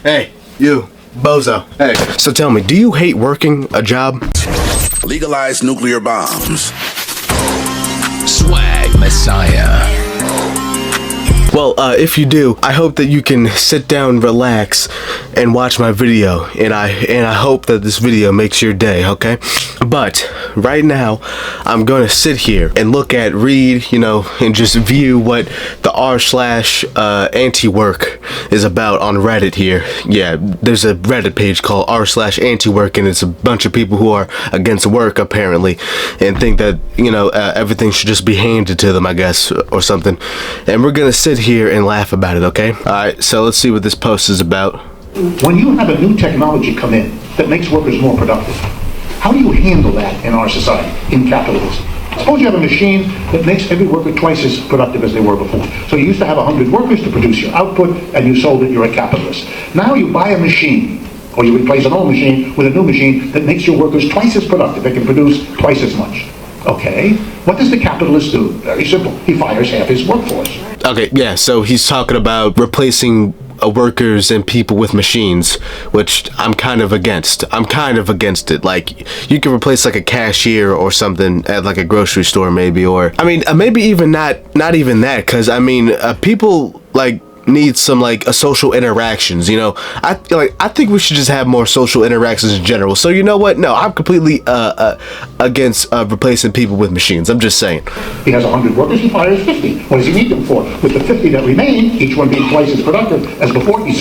Hey, you, bozo. Hey, so tell me, do you hate working a job? Legalize nuclear bombs. Swag Messiah. Well, if you do, I hope that you can sit down, relax, and watch my video, and I hope that this video makes your day, okay? But right now, I'm gonna sit here and read, and just view what the r/anti-work is about on Reddit here. Yeah, there's a Reddit page called r/anti-work, and it's a bunch of people who are against work apparently, and think that everything should just be handed to them, I guess, or something. And we're gonna sit here and laugh about it, okay? Alright, so let's see what this post is about. When you have a new technology come in that makes workers more productive, how do you handle that in our society, in capitalism? Suppose you have a machine that makes every worker twice as productive as they were before. So you used to have 100 workers to produce your output, and you sold it, you're a capitalist. Now you buy a machine, or you replace an old machine with a new machine that makes your workers twice as productive. They can produce twice as much. Okay, what does the capitalist do? Very simple. He fires half his workforce. Okay, yeah, so he's talking about replacing workers and people with machines, which I'm kind of against. I'm kind of against it. Like, you can replace like a cashier or something at like a grocery store maybe, or I mean maybe even not even that, because I mean people like need some like a social interactions, I think we should just have more social interactions in general. So you know what, no, I'm completely against replacing people with machines. I'm just saying. He has 100 workers, he fires 50. What does he need them for? With the 50 that remain, each one being twice as productive as before, he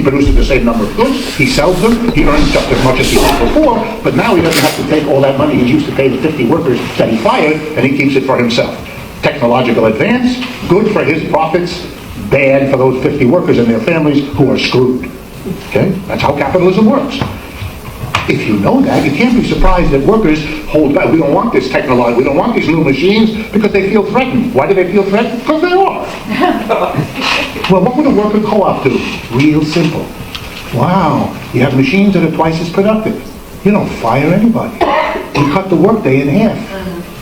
produces the same number of goods, he sells them, he earns just as much as he did before, but now he doesn't have to take all that money he used to pay the 50 workers that he fired, and he keeps it for himself. Technological advance, good for his profits, bad for those 50 workers and their families who are screwed. Okay? That's how capitalism works. If you know that, you can't be surprised that workers hold back. We don't want this technology. We don't want these new machines because they feel threatened. Why do they feel threatened? Because they are. Well, what would a worker co-op do? Real simple. Wow, you have machines that are twice as productive. You don't fire anybody. You cut the workday in half.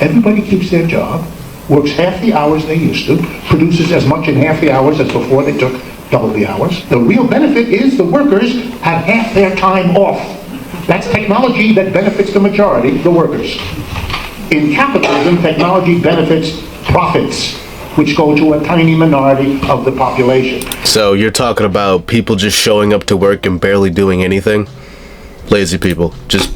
Everybody keeps their job, works half the hours they used to, produces as much in half the hours as before they took double the hours. The real benefit is the workers have half their time off. That's technology that benefits the majority, the workers. In capitalism, technology benefits profits, which go to a tiny minority of the population. So you're talking about people just showing up to work and barely doing anything? Lazy people. Just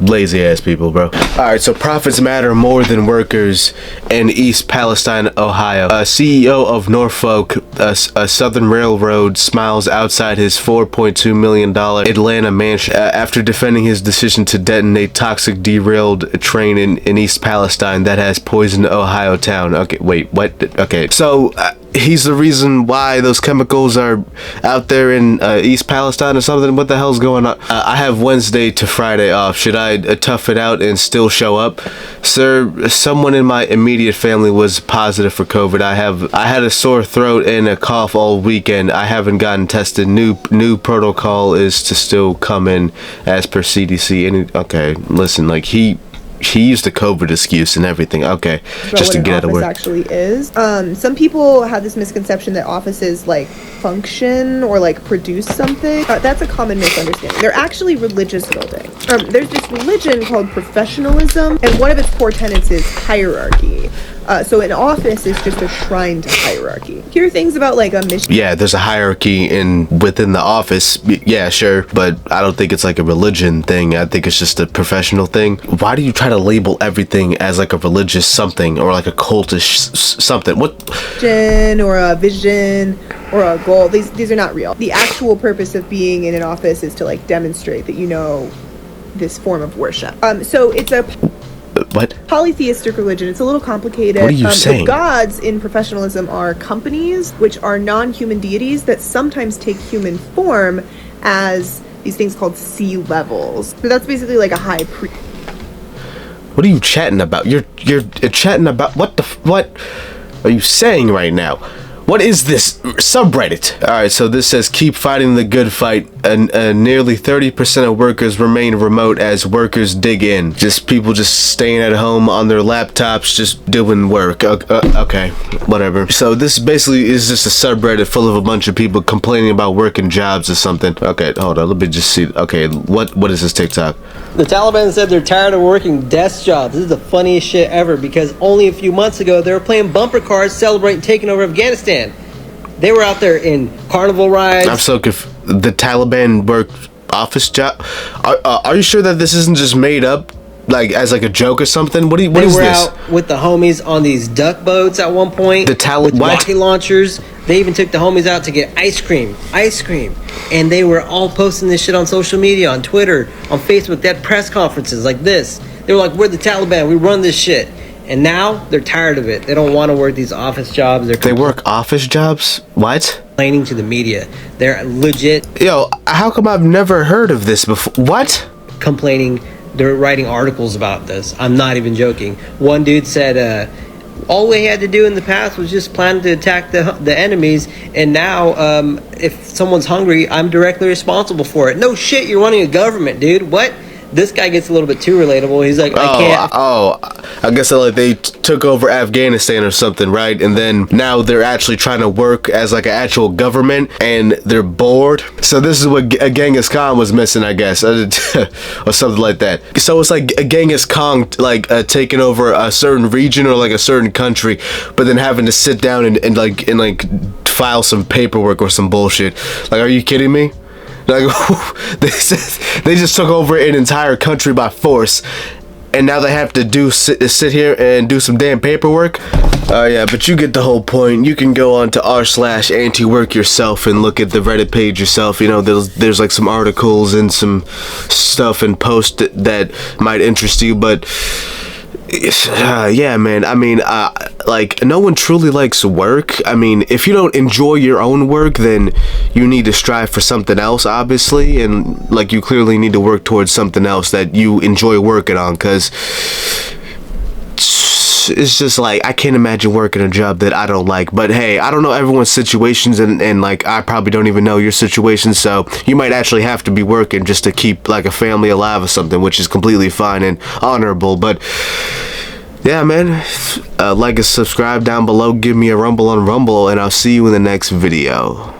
lazy ass people, bro. Alright, so profits matter more than workers in East Palestine, Ohio. A CEO of Norfolk, a Southern Railroad, smiles outside his $4.2 million Atlanta mansion after defending his decision to detonate toxic derailed train in East Palestine that has poisoned Ohio town. Okay, wait, what? Okay, so he's the reason why those chemicals are out there in East Palestine or something. What the hell's going on? I have Wednesday to Friday off. Should I tough it out and still show up? Sir, someone in my immediate family was positive for COVID. I had a sore throat and a cough all weekend. I haven't gotten tested. New protocol is to still come in as per CDC. Okay, listen, like he used the COVID excuse and everything. Okay, just to get out of work. Actually is. Some people have this misconception that offices like function or like produce something. That's a common misunderstanding. They're actually religious buildings. There's this religion called professionalism, and one of its core tenets is hierarchy. So an office is just a shrine to hierarchy. Here are things about like a mission. Yeah, there's a hierarchy within the office. Yeah, sure, but I don't think it's like a religion thing. I think it's just a professional thing. Why do you try to label everything as like a religious something or like a cultish something? What? Or a vision or a goal. These are not real. The actual purpose of being in an office is to like demonstrate that you know this form of worship. So it's a what? Polytheistic religion. It's a little complicated. What are you saying? The gods in professionalism are companies, which are non-human deities that sometimes take human form as these things called C-levels. So that's basically like a high priest. What are you chatting about? You're chatting about what are you saying right now? What is this subreddit? All right, so this says keep fighting the good fight. And nearly 30% of workers remain remote as workers dig in. Just people just staying at home on their laptops, just doing work. Okay, whatever. So this basically is just a subreddit full of a bunch of people complaining about working jobs or something. Okay, hold on. Let me just see. Okay, what is this TikTok? The Taliban said they're tired of working desk jobs. This is the funniest shit ever because only a few months ago they were playing bumper cars celebrating taking over Afghanistan. They were out there in carnival rides. I'm so confused. The Taliban work office job? Are you sure that this isn't just made up, like as like a joke or something? What is this? They were out with the homies on these duck boats at one point. The Taliban rocket launchers. They even took the homies out to get ice cream, and they were all posting this shit on social media, on Twitter, on Facebook. They had press conferences like this. They were like, "We're the Taliban. We run this shit." And now they're tired of it. They don't want to work these office jobs. They work office jobs? What? Complaining to the media. They're legit. Yo, how come I've never heard of this before? What? Complaining. They're writing articles about this. I'm not even joking. One dude said, all we had to do in the past was just plan to attack the enemies, and now if someone's hungry, I'm directly responsible for it. No shit, you're running a government, dude. What? This guy gets a little bit too relatable. He's like, I can't. I guess like they took over Afghanistan or something, right? And then now they're actually trying to work as like an actual government, and they're bored. So this is what Genghis Khan was missing, I guess, or something like that. So it's like a Genghis Khan like taking over a certain region or like a certain country, but then having to sit down and file some paperwork or some bullshit. Like, are you kidding me? Like, they just took over an entire country by force, and now they have to sit here and do some damn paperwork. Yeah, but you get the whole point. You can go on to r/anti-work yourself and look at the Reddit page yourself. You know, there's like some articles and some stuff and posts that might interest you, but yeah, man. I mean, like, no one truly likes work. I mean, if you don't enjoy your own work, then you need to strive for something else, obviously, and like you clearly need to work towards something else that you enjoy working on, because it's just like, I can't imagine working a job that I don't like. But hey, I don't know everyone's situations, and like, I probably don't even know your situation, so you might actually have to be working just to keep like a family alive or something, which is completely fine and honorable. But yeah, man, like and subscribe down below, give me a rumble on Rumble, and I'll see you in the next video.